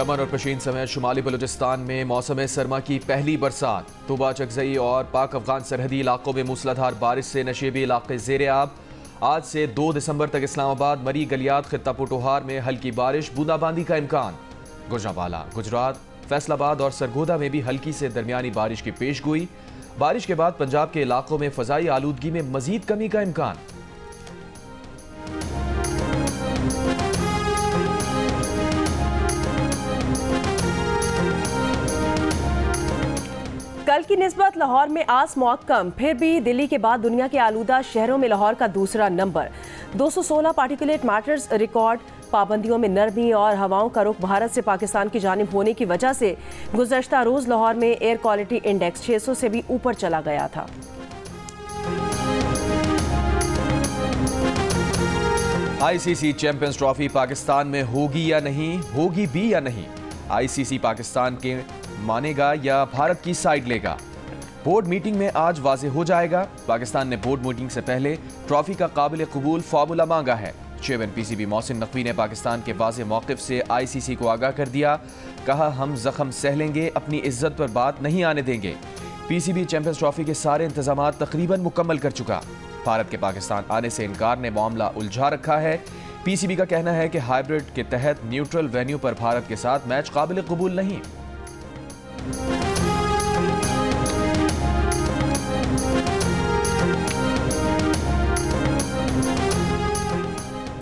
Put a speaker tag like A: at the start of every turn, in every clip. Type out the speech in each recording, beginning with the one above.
A: चमन और पशीन समेत शुमाली बलूचिस्तान में मौसम सरमा की पहली बरसात। तूबा, चकजई और पाक अफगान सरहदी इलाकों में मूसलाधार बारिश से नशेबी इलाके ज़ेरे आब। आज से 2 दिसंबर तक इस्लामाबाद, मरी, गलियात, खित्ता पोटोहार में हल्की बारिश, बूंदाबांदी का इम्कान। गुजरांवाला, गुजरात, फैसलाबाद और सरगोदा में भी हल्की से दरमियानी बारिश की पेशगोई। बारिश के बाद पंजाब के इलाकों में फ़ज़ाई आलूदगी में मजीद कमी का इम्कान।
B: कल की निस्बत लाहौर में आज मौसम फिर भी दिल्ली के बाद दुनिया के आलूदा शहरों में लाहौर का दूसरा नंबर। 216 particulate matters record. पाबंदियों में नरमी और हवाओं का रुख भारत से पाकिस्तान की जानिब होने की वजह से गुज़श्ता रोज लाहौर में एयर क्वालिटी इंडेक्स 600 से भी ऊपर चला गया था।
A: आईसीसी चैंपियंस ट्रॉफी पाकिस्तान में होगी या नहीं, होगी भी या नहीं। आईसीसी पाकिस्तान के मानेगा या भारत की साइड लेगा। बोर्ड मीटिंग में आज वाज़े हो जाएगा। पाकिस्तान ने बोर्ड मीटिंग से पहले ट्रॉफी का काबिल कबूल फार्मूला मांगा है। चेयरमैन पीसीबी मोहसिन नकवी ने पाकिस्तान के वाज़े मौक़िफ़ से आईसीसी को आगाह कर दिया। कहा, हम जख्म सह लेंगे, अपनी इज्जत पर बात नहीं आने देंगे। पीसीबी चैंपियंस ट्रॉफी के सारे इंतजामात तकरीबन मुकम्मल कर चुका। भारत के पाकिस्तान आने से इनकार ने मामला उलझा रखा है। पीसीबी का कहना है कि हाइब्रिड के तहत न्यूट्रल वेन्यू पर भारत के साथ मैच काबिल कबूल नहीं।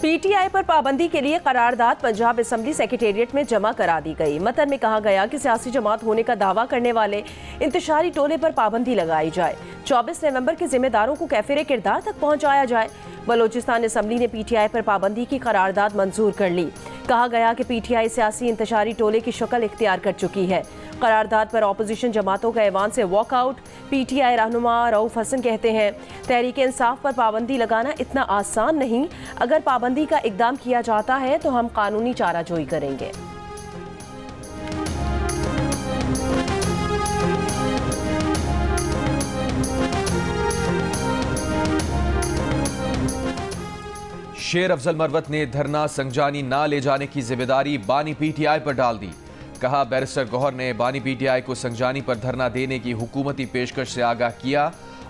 B: पीटीआई पर पाबंदी के लिए करारदाद पंजाब असेंबली सेक्रेटेरिएट में जमा करा दी गई। मतन में कहा गया कि सियासी जमात होने का दावा करने वाले इंतशारी टोले पर पाबंदी लगाई जाए। 24 नवंबर के जिम्मेदारों को कैफिर किरदार तक पहुंचाया जाए। बलोचिस्तान असेंबली ने पीटीआई पर पाबंदी की करारदाद मंजूर कर ली। कहा गया कि पीटीआई सियासी इंतशारी टोले की शक्ल इख्तियार कर चुकी है। करारदाद पर अपोजिशन जमातों का ऐवान से वॉकआउट। पीटीआई रहनुमा रऊफ हसन कहते हैं, तहरीक इंसाफ पर पाबंदी लगाना इतना आसान नहीं। अगर पाबंदी का इकदाम किया जाता है तो हम कानूनी चाराजोई करेंगे।
A: शेर अफजल मरवत ने धरना संजानी ना ले जाने की जिम्मेदारी बानी पीटीआई पर डाल दी। कहा, बैरिस्टर गौहर ने बानी पीटीआई को संजानी पर धरना देने की हुकूमती पेशकश से आगाह किया,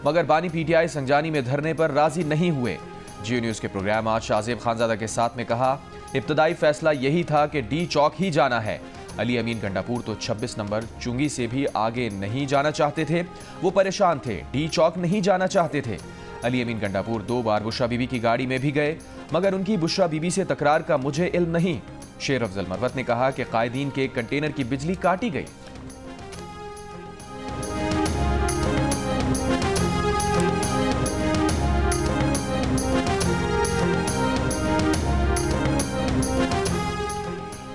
A: मगर बानी पीटीआई संजानी में धरने पर राजी नहीं हुए। जियो न्यूज़ के प्रोग्राम आज शाहजेब खानजादा के साथ में कहा, इब्तदाई फैसला यही था कि डी चौक ही जाना है। अली अमीन गंडापुर तो 26 नंबर चुंगी से भी आगे नहीं जाना चाहते थे। वो परेशान थे, डी चौक नहीं जाना चाहते थे। अली अमीन गंडापुर 2 बार बुशरा बीबी की गाड़ी में भी गए, मगर उनकी बुशरा बीबी से तकरार का मुझे इल्म नहीं। शेर अफजल मरवत ने कहा कि कायदीन के कंटेनर की बिजली काटी गई।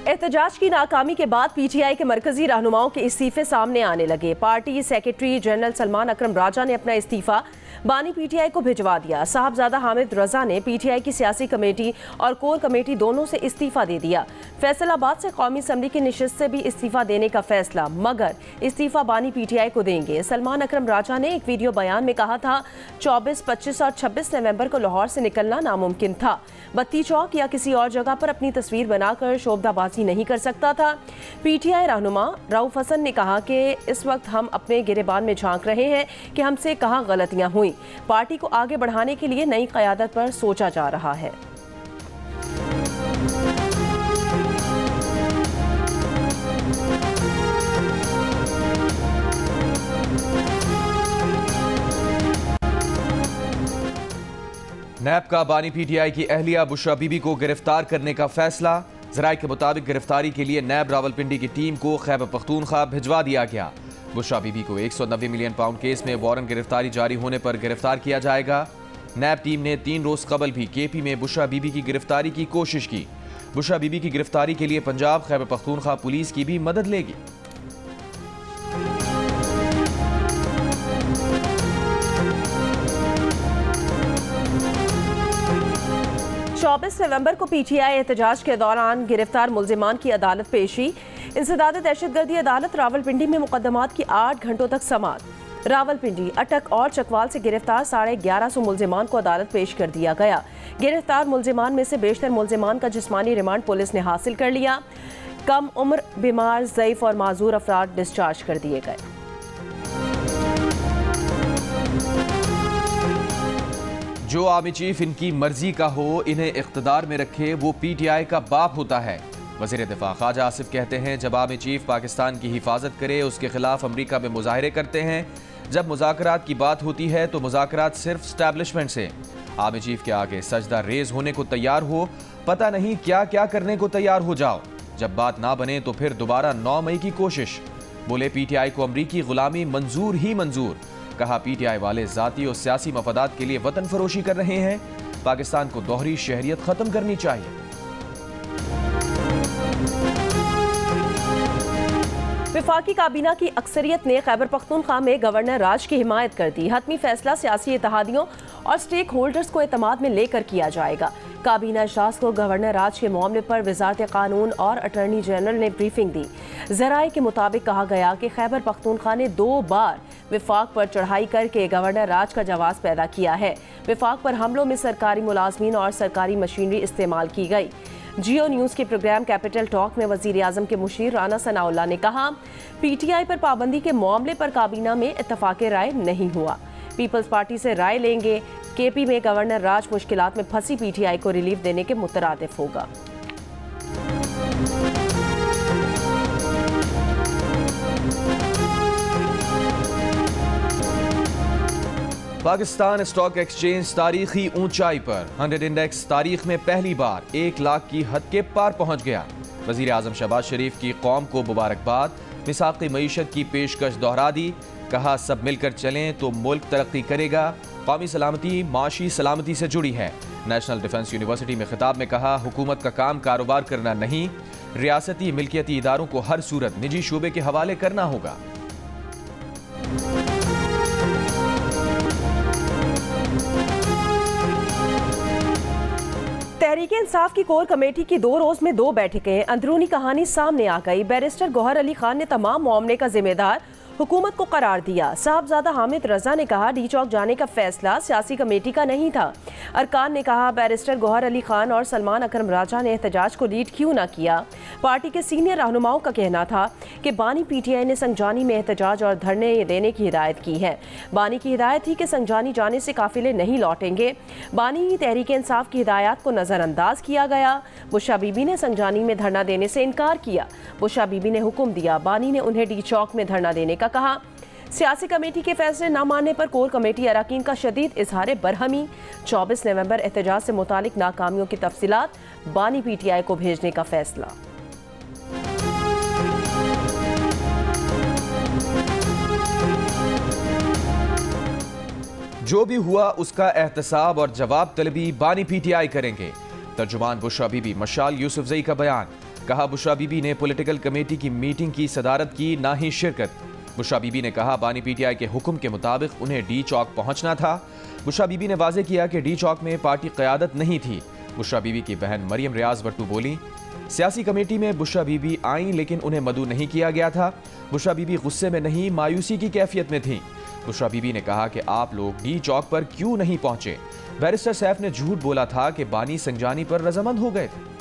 B: एहतजाज की नाकामी के बाद पीटीआई के मरकजी रहनुमाओं के इस्तीफे सामने आने लगे। पार्टी सेक्रेटरी जनरल सलमान अकरम राजा ने अपना इस्तीफा बानी पीटीआई को भिजवा दिया। साहबजादा हामिद रजा ने पीटीआई की सियासी कमेटी और कोर कमेटी दोनों से इस्तीफा दे दिया। फैसलाबाद से कौमी असम्बली की निशिस्त से भी इस्तीफा देने का फैसला, मगर इस्तीफा बानी पीटीआई को देंगे। सलमान अकरम राजा ने एक वीडियो बयान में कहा था, 24, 25 और 26 नवंबर को लाहौर से निकलना नामुमकिन था। बत्ती चौक या किसी और जगह पर अपनी तस्वीर बनाकर शोबदाबाजी नहीं कर सकता था। पीटीआई रहनुमा रऊफ हसन ने कहा कि इस वक्त हम अपने गिरेबान में झांक रहे हैं कि हमसे कहाँ गलतियां हुई। पार्टी को आगे बढ़ाने के लिए नई क़यादत पर सोचा जा रहा है।
A: नैब का बानी पीटीआई की अहलिया बुशरा बीबी को गिरफ्तार करने का फैसला। ज़राए के मुताबिक गिरफ्तारी के लिए नैब रावलपिंडी की टीम को खैबर पख्तूनख्वा भिजवा दिया गया। बुशरा बीबी को 190 मिलियन पाउंड केस में वारंट गिरफ्तारी जारी होने पर गिरफ्तार किया जाएगा। नैब टीम ने 3 रोज कबल भी केपी में बुशरा बीबी की गिरफ्तारी की कोशिश की। बुशरा बीबी की गिरफ्तारी के लिए पंजाब खैबर पख्तूनख्वा पुलिस की भी मदद लेगी।
B: चौबीस नवंबर को पीटीआई एहतजाज के दौरान गिरफ्तार मुल्जिमान की अदालत पेशी। इंसदाद दहशतगर्दी अदालत रावलपिंडी में मुकदमात की 8 घंटों तक समाअत। रावलपिंडी, अटक और चकवाल से गिरफ्तार 1150 मुल्जिमान को अदालत पेश कर दिया गया। गिरफ्तार मुल्जिमान में से बेशतर मुल्जिमान का जिस्मानी रिमांड पुलिस ने हासिल कर लिया। कम उम्र, बीमार, ज़ईफ और माजूर अफराद डिस्चार्ज कर दिए गए।
A: जो आर्मी चीफ इनकी मर्जी का हो, इन्हें इख्तिदार में रखे, वो पीटीआई का बाप होता है। वज़ीर दिफा ख्वाजा आसिफ कहते हैं, जब आर्मी चीफ पाकिस्तान की हिफाजत करे, उसके खिलाफ अमरीका में मुजाहरे करते हैं। जब मुज़ाकरात की बात होती है तो मुज़ाकरात सिर्फ स्टैब्लिशमेंट से। आर्मी चीफ के आगे सजदा रेज होने को तैयार हो, पता नहीं क्या क्या करने को तैयार हो जाओ। जब बात ना बने तो फिर दोबारा 9 मई की कोशिश। बोले पीटीआई को अमरीकी गुलामी मंजूर ही मंजूर। कहा पीटीआई वाले जाती और सियासी मफादात के लिए वतन फरोशी कर रहे हैं। पाकिस्तान को दोहरी शहरियत खत्म करनी चाहिए।
B: वफाकी काबीना की अक्सरियत ने खैबर पख्तूनख्वा में गवर्नर राज की हिमायत कर दी। हतमी फैसला सियासी इत्तेहादियों और स्टेक होल्डर्स को एतमाद में लेकर किया जाएगा। काबीना इजलास को गवर्नर राज के मामले पर वजारत कानून और अटॉर्नी जनरल ने ब्रीफिंग दी। ज़राए के मुताबिक कहा गया कि खैबर पख्तूनख्वा ने 2 बार विफाक पर चढ़ाई करके गवर्नर राज का जवाब पैदा किया है। विफाक पर हमलों में सरकारी मुलाजमीन और सरकारी मशीनरी इस्तेमाल की गई। जियो न्यूज़ के प्रोग्राम कैपिटल टॉक में वज़ीर आज़म के मुशीर राना सनाउल्लाह ने कहा, पीटीआई पर पाबंदी के मामले पर काबीना में इत्तफाक राय नहीं हुआ। पीपल्स पार्टी से राय लेंगे। केपी में गवर्नर राज मुश्किलात में फंसी पीटीआई को रिलीफ देने के मुतरादिफ होगा।
A: पाकिस्तान स्टॉक एक्सचेंज तारीखी ऊंचाई पर। 100 इंडेक्स तारीख में पहली बार 1 लाख की हद के पार पहुंच गया। वजीर आजम शहबाज शरीफ की कौम को मुबारकबाद। मिसाक़ी मईशत की पेशकश दोहरा दी। कहा सब मिलकर चलें तो मुल्क तरक्की करेगा। कौमी सलामती माशी सलामती से जुड़ी है। नेशनल डिफेंस यूनिवर्सिटी में खिताब में कहा, हुकूमत का काम कारोबार करना नहीं, रियासती मिल्कियती इदारों को हर सूरत निजी शोबे के हवाले करना होगा।
B: तहरीके इंसाफ की कोर कमेटी की 2 रोज में 2 बैठकें। अंदरूनी कहानी सामने आ गई। बैरिस्टर गौहर अली खान ने तमाम मामले का जिम्मेदार हुकूमत को करार दिया। साहबजादा हामिद रजा ने कहा, डी चौक जाने का फैसला सियासी कमेटी का नहीं था। अरकान ने कहा, बैरिस्टर गौहर अली खान और सलमान अकरम राजा ने एहतजाज को लीड क्यों ना किया। पार्टी के सीनियर रहनुमाओं का कहना था कि बानी पीटीआई ने संगजानी में एहतजाज और धरने देने की हिदायत की है। बानी की हिदायत थी कि संगजानी जाने से काफिले नहीं लौटेंगे। बानी तहरीक इंसाफ की हिदायत को नज़रअंदाज किया गया। बुशरा बीबी ने संगजानी में धरना देने से इनकार किया। बुशरा बीबी ने हुक्म दिया, बानी ने उन्हें डी चौक में धरना देने का कहा। सियासी कमेटी के फैसले न मानने पर कोर कमेटी अरकान का शदीद इजहार बरहमी। 24 नवंबर एहतजाज से मुतालिक नाकामियों की तफसीलात बानी पीटीआई को भेजने का फैसला।
A: जो भी हुआ उसका एहतसाब और जवाब तलबी बानी पीटीआई करेंगे। तर्जुमान बुशरा बीबी मशाल यूसुफजई का बयान। कहा, बुशरा बीबी ने पॉलिटिकल कमेटी की मीटिंग की सदारत की, ना ही शिरकत। बुशरा बीबी ने कहा, बानी पीटीआई के हुक्म के मुताबिक उन्हें डी चौक पहुंचना था। बुशरा बीबी ने वाजे किया कि डी चौक में पार्टी क़यादत नहीं थी। बुशरा बीबी की बहन मरियम रियाज भट्टू बोली, सियासी कमेटी में बुशरा बीबी आईं लेकिन उन्हें मदऊ नहीं किया गया था। बुशरा बीबी गुस्से में नहीं, मायूसी की कैफियत में थी। बुशरा बीबी ने कहा कि आप लोग डी चौक पर क्यों नहीं पहुंचे। बैरिस्टर सैफ ने झूठ बोला था कि बानी संगजानी पर रजामंद हो गए थे।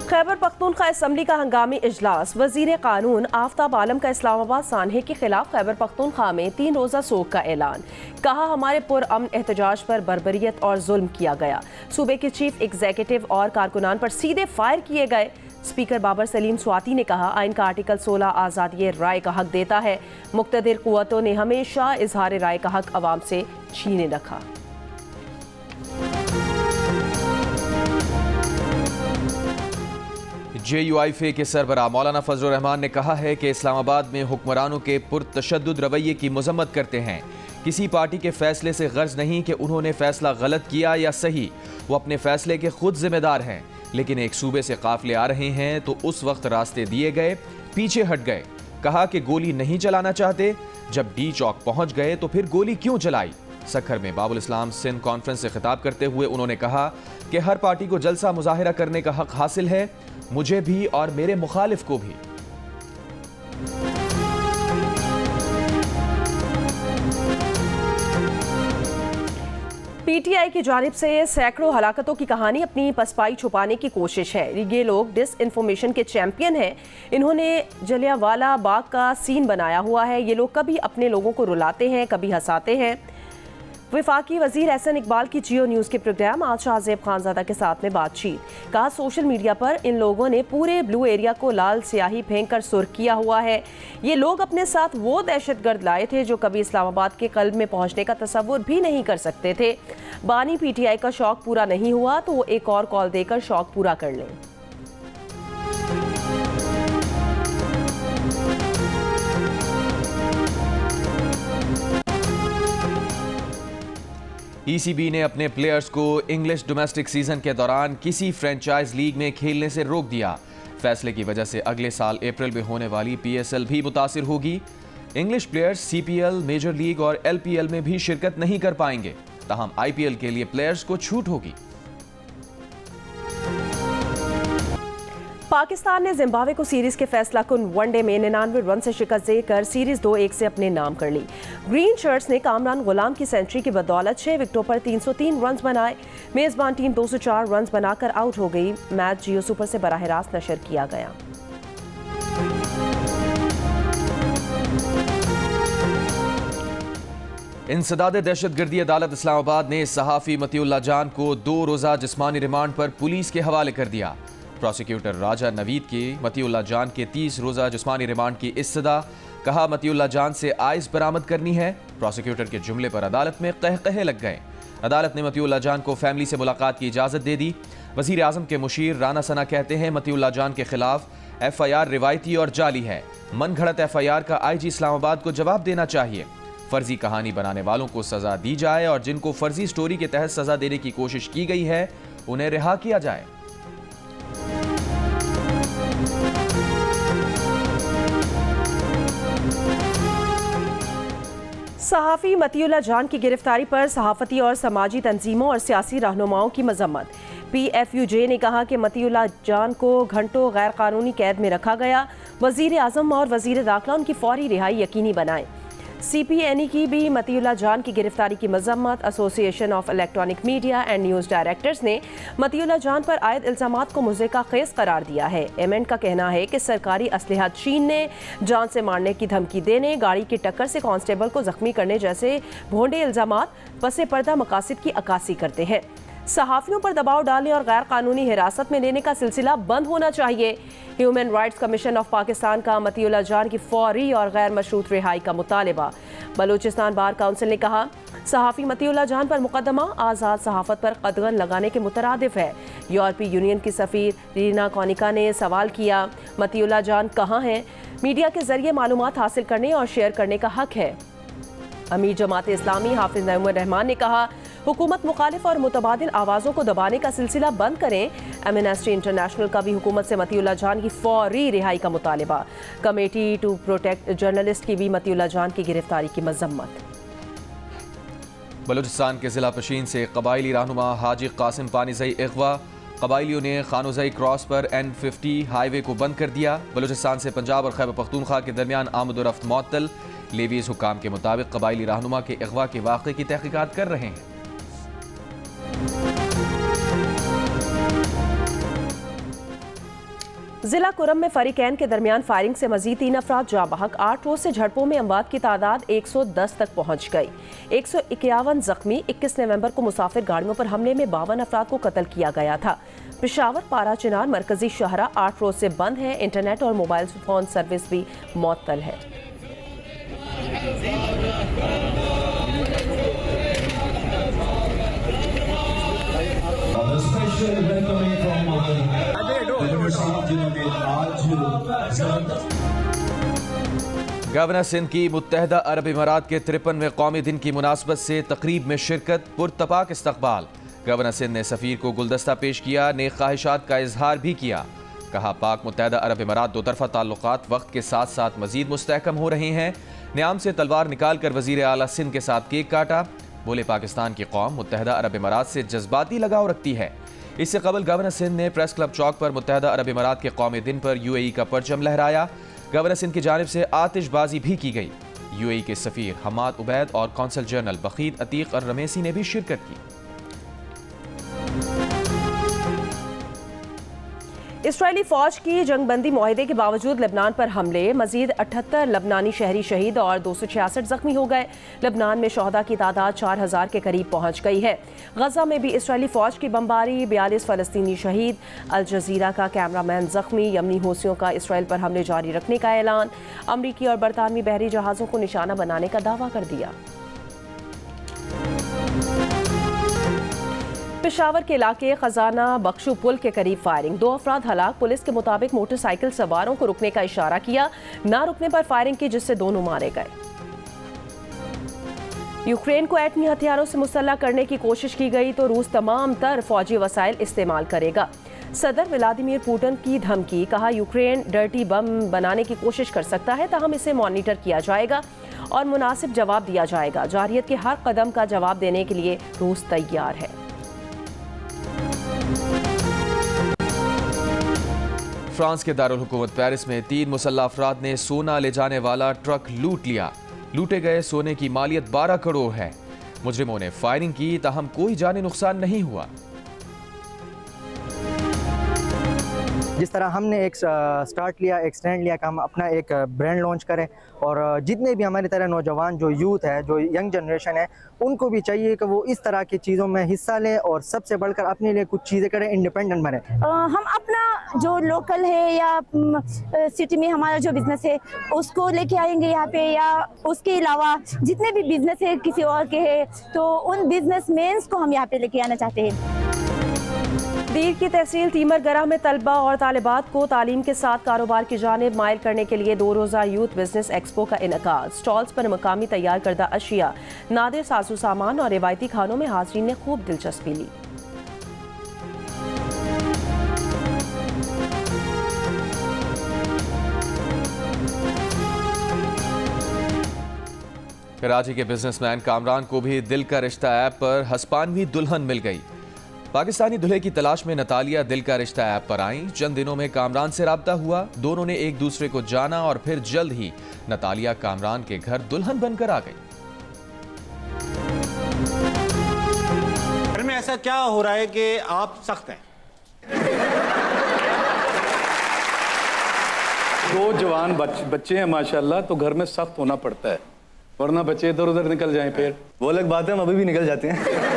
B: खैबर पख्तूनख्वा असम्बली का हंगामी इजलास। वजीर कानून आफ्ताब आलम का इस्लामाबाद सानहे के खिलाफ खैबर पख्तूनख्वा में 3 रोज़ा सोग का ऐलान। कहा, हमारे पुरअमन एहतजाज पर बर्बरियत और जुल्म किया गया। सूबे के चीफ एग्जीक्यूटिव और कारकुनान पर सीधे फायर किए गए। स्पीकर बाबर सलीम स्वाति ने कहा, आइन का आर्टिकल 16 आज़ादी राय का हक देता है। मुक्तदिर कुव्वतों ने हमेशा इजहार राय का हक अवाम से छीने रखा।
A: JUIFA के सरबराह मौलाना फजलुर रहमान ने कहा है कि इस्लामाबाद में हुक्मरानों के पुरतशद्दुद रवैये की मजम्मत करते हैं। किसी पार्टी के फैसले से गर्ज नहीं कि उन्होंने फैसला गलत किया या सही, वो अपने फैसले के खुद जिम्मेदार हैं। लेकिन एक सूबे से काफिले आ रहे हैं तो उस वक्त रास्ते दिए गए, पीछे हट गए। कहा कि गोली नहीं चलाना चाहते, जब डी चौक पहुंच गए तो फिर गोली क्यों चलाई। सखर में बाबुल इस्लाम सिंध कॉन्फ्रेंस से खिताब करते हुए उन्होंने कहा कि हर पार्टी को जलसा मुजाहिरा करने का हक हासिल है, मुझे भी और मेरे मुखालिफ को भी।
B: पीटीआई की जानिब से सैकड़ों हलाकतों की कहानी अपनी पसपाई छुपाने की कोशिश है। ये लोग डिस इन्फॉर्मेशन के चैंपियन हैं। इन्होंने जलियांवाला बाग का सीन बनाया हुआ है। ये लोग कभी अपने लोगों को रुलाते हैं, कभी हंसाते हैं। वफाकी वजीर एहसन इकबाल की जियो न्यूज़ के प्रोग्राम आज शाहजेब खानजादा के साथ में बातचीत। कहा सोशल मीडिया पर इन लोगों ने पूरे ब्लू एरिया को लाल स्याही फेंक कर सुर्ख किया हुआ है। ये लोग अपने साथ वो दहशतगर्द लाए थे जो कभी इस्लामाबाद के कल्ब में पहुंचने का तसव्वुर भी नहीं कर सकते थे। बानी पीटीआई का शौक पूरा नहीं हुआ तो वो एक और कॉल देकर शौक पूरा कर लें।
A: ईसीबी ने अपने प्लेयर्स को इंग्लिश डोमेस्टिक सीजन के दौरान किसी फ्रेंचाइज लीग में खेलने से रोक दिया। फैसले की वजह से अगले साल अप्रैल में होने वाली पीएसएल भी मुतासिर होगी। English players CPL, major league और एलपीएल में भी शिरकत नहीं कर पाएंगे। तहम आईपीएल के लिए प्लेयर्स को छूट होगी।
B: पाकिस्तान ने जिम्बाब्वे को सीरीज के फैसला कुन वनडे में 99 रन से शिकस्त देकर सीरीज 2-1 से अपने नाम कर ली। ग्रीन शर्ट्स ने कामरान गुलाम की सेंचुरी की बदौलत 6 विकेटों पर 303 रन बनाए। मेजबान टीम 204 रन बनाकर आउट हो गई। मैच जियो सुपर से बराह रास्त नशर किया गया।
A: इंसदाद दहशतगर्दी अदालत इस्लामाबाद ने सहाफी मतीउल्लाह जान को 2 रोजा जिस्मानी रिमांड पर पुलिस के हवाले कर दिया। प्रोसिक्यूटर राजा नवीद के मतीउल्लाह जान के 30 रोजा जिस्मानी रिमांड की इस्तदा। कहा मतीउल्लाह जान से आइस बरामद करनी है। प्रोसिक्यूटर के जुमले पर अदालत में कहकहे लग गए। अदालत ने मतीउल्लाह जान को फैमिली से मुलाकात की इजाजत दे दी। वजीर आजम के मुशीर राना सना कहते हैं मतीउल्लाह जान के खिलाफ FIR रिवायती और जाली है। मन घड़त FIR का IG इस्लामाबाद को जवाब देना चाहिए। फर्जी कहानी बनाने वालों को सजा दी जाए और जिनको फर्जी स्टोरी के तहत सजा देने की कोशिश की गई है उन्हें रिहा किया जाए।
B: सहाफ़ी मतीउल्लाह जान की गिरफ्तारी पर सहाफ़ती और समाजी तंजीमों और सियासी रहनुमाओं की मजम्मत। PFUJ ने कहा कि मतीउल्लाह जान को घंटों गैर कानूनी कैद में रखा गया। वजीर आजम और वजीर दाखिला उनकी फौरी रिहाई यकीनी बनाए। CPNE की भी मतीउल्लाह जान की गिरफ्तारी की मजम्मत। Association of electronic media and news directors ने मतीउल्लाह जान पर आयद इल्जामात को मुज़्ज़िका खेज़ करार दिया है। एमएन का कहना है कि सरकारी असलहा छीनने, जान से मारने की धमकी देने, गाड़ी की टक्कर से कांस्टेबल को जख्मी करने जैसे भोंडे इल्जामात पसे पर्दा मकासद की अक्कासी करते हैं। सहाफ़ियों पर दबाव डालने और गैर कानूनी हिरासत में लेने का सिलसिला बंद होना चाहिए। Human rights commission of Pakistan का मतीउल्लाह जान की फौरी और गैर मशरूत रिहाई का मुतालबा। बलूचिस्तान बार काउंसिल ने कहा सहाफ़ी मतीउल्लाह जान पर मुकदमा आज़ाद सहाफ़त पर कदगन लगाने के मुतरादिफ है। यूरोपीय यूनियन की सफ़ीर रीना कॉनिका ने सवाल किया मतीउल्लाह जान कहाँ हैं? मीडिया के जरिए मालूमात हासिल करने और शेयर करने का हक है। अमीर जमात इस्लामी हाफिज नईमुर रहमान ने कहा हुकूमत मुखालिफ और मुतबादिल आवाज़ों को दबाने का सिलसिला बंद करें। एमनेस्टी इंटरनेशनल का भी हुकूमत से मतीउल्लाह जान की फौरी रिहाई का मुतालिबा। कमेटी टू प्रोटेक्ट जर्नलिस्ट की भी मतीउल्लाह जान की गिरफ्तारी की मजम्मत।
A: बलूचिस्तान के जिला पशीन से कबायली रहनुमा हाजी कासिम पानीज़ई अगवा। कबायलियों ने खानोज़ई क्रॉस पर N50 हाईवे को बंद कर दिया। बलूचिस्तान से पंजाब और खैबर पख्तूनख्वा के दरमियान आमद-ओ-रफ्त मुअत्तल। लेवीज हुकाम के मुताबिक कबायली रहनुमा के अगवा के वाक़े की तहकीकात कर रहे हैं।
B: जिला कुरम में फरीकैन के दरमियान फायरिंग से मजीद 3 अफराद जाँ बहक। 8 रोज से झड़पों में अमवात की तादाद 110 तक पहुँच गई। 151 जख्मी। 21 नवंबर को मुसाफिर गाड़ियों पर हमले में 52 अफराद को कत्ल किया गया था। पेशावर, पारा, चिनार मरकजी शहरा 8 रोज से बंद है। इंटरनेट और मोबाइल फोन सर्विस भी मुअत्तल है।
A: गवर्नर सिंध की मुत्तहदा अरब इमारात के 53वें कौमी दिन की मुनासबत से तकरीब में शिरकत, पुरतपाक इस्तकबाल। गवर्नर सिंध ने सफ़ीर को गुलदस्ता पेश किया, नेक ख्वाहिशात का इजहार भी किया। कहा पाक मुत्तहदा अरब इमारात दोतरफा ताल्लुकात वक्त के साथ साथ मजीद मुस्तहकम हो रहे हैं। न्याम से तलवार निकाल कर वजीर आला सिंध के साथ केक काटा। बोले पाकिस्तान की कौम मुत्तहदा अरब इमारात से जज्बाती लगाव रखती है। इससे कबल गवर्नर सिंध ने प्रेस क्लब चौक पर मुत्तहदा अरब इमारात के कौमी दिन पर UAE का परचम लहराया। गवर्नर सिंध की जानिब से आतिशबाजी भी की गई। यूएई के सफीर हमाद उबैद और कौंसल जनरल बखीत अतीक और रमेसी ने भी शिरकत की।
B: इसराइली फौज की जंगबंदी मुआहदे के बावजूद लेबनान पर हमले, मजीद 78 लबनानी शहरी शहीद और 266 जख्मी हो गए। लेबनान में शहदा की तादाद 4000 के करीब पहुंच गई है। गजा में भी इसराइली फौज की बमबारी, 42 फलस्तीनी शहीद। अल जजीरा का कैमरामैन जख्मी। यमनी हौसियों का इसराइल पर हमले जारी रखने का ऐलान। अमरीकी और बरतानवी बहरी जहाज़ों को निशाना बनाने का दावा कर दिया। पेशावर के इलाके खजाना बख्शू पुल के करीब फायरिंग, 2 अफराद हलाक। पुलिस के मुताबिक मोटरसाइकिल सवारों को रुकने का इशारा किया, ना रुकने पर फायरिंग की जिससे दोनों मारे गए। यूक्रेन को एटमी हथियारों से मुसल्लह करने की कोशिश की गई तो रूस तमाम तर फौजी वसाइल इस्तेमाल करेगा। सदर व्लादिमीर पुतिन की धमकी, कहा यूक्रेन डर्टी बम बनाने की कोशिश कर सकता है, ताहम इसे मॉनिटर किया जाएगा और मुनासिब जवाब दिया जाएगा। जारहियत के हर कदम का जवाब देने के लिए रूस तैयार है।
A: फ्रांस के दारुल हुकूमत पेरिस में 3 मुसल्लह अफराद ने सोना ले जाने वाला ट्रक लूट लिया। लूटे गए सोने की मालियत 12 करोड़ है। मुजरिमों ने फायरिंग की, ताहम कोई जानी नुकसान नहीं हुआ।
C: जिस तरह हमने एक स्टार्ट लिया, एक स्टैंड लिया कि हम अपना एक ब्रांड लॉन्च करें और जितने भी हमारी तरह नौजवान जो यूथ है, जो यंग जनरेशन है, उनको भी चाहिए कि वो इस तरह की चीज़ों में हिस्सा लें और सबसे बढ़कर अपने लिए कुछ चीज़ें करें, इंडिपेंडेंट बने।
D: हम अपना जो लोकल है या सिटी में हमारा जो बिज़नेस है उसको लेके आएंगे यहाँ पे, या उसके अलावा जितने भी बिज़नेस है किसी और के है तो उन बिजनेसमैन्स को हम यहाँ पे लेके आना चाहते हैं।
B: दीर की तहसील तीमरगरा में तलबा और तालिबात को तालीम के साथ कारोबार की जानिब माइल करने के लिए 2 रोज़ा यूथ बिजनेस एक्सपो का इनकाद। स्टॉल्स पर मकामी तैयार करदा अशिया, नादिर साजो सामान और रिवायती खानों में हाज़रीन ने खूब दिलचस्पी ली।
A: कराची के बिजनेसमैन कामरान को भी दिल का रिश्ता ऐप पर हस्पानवी दुल्हन मिल गई। पाकिस्तानी दुल्हे की तलाश में नतालिया दिल का रिश्ता ऐप पर आईं। चंद दिनों में कामरान से राब्ता हुआ, दोनों ने एक दूसरे को जाना और फिर जल्द ही नतालिया कामरान के घर दुल्हन बनकर आ गई।
E: घर में ऐसा क्या हो रहा है कि आप सख्त हैं?
F: 2 जवान बच्चे हैं माशाल्लाह, तो घर में सख्त होना पड़ता है, वरना बच्चे इधर उधर निकल जाएं। फिर
C: वो अलग बात है, हम अभी भी निकल जाते हैं।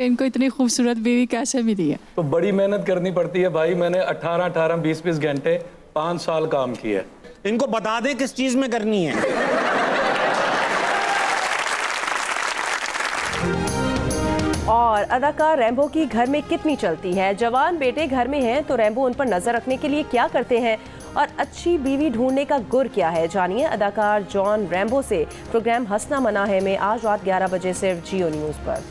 G: इनको इतनी खूबसूरत बीवी कैसे मिली है?
F: तो बड़ी मेहनत करनी पड़ती है भाई। मैंने 18 20 घंटे 5 साल काम किया।
E: इनको बता दें किस चीज में करनी है।
B: और अदाकार रैम्बो की घर में कितनी चलती है। जवान बेटे घर में हैं तो रैम्बो उन पर नजर रखने के लिए क्या करते हैं और अच्छी बीवी ढूंढने का गुर क्या है, जानिए अदाकार जॉन रैम्बो से। प्रोग्राम हंसना मना है में आज रात 11 बजे सिर्फ जियो न्यूज़ पर।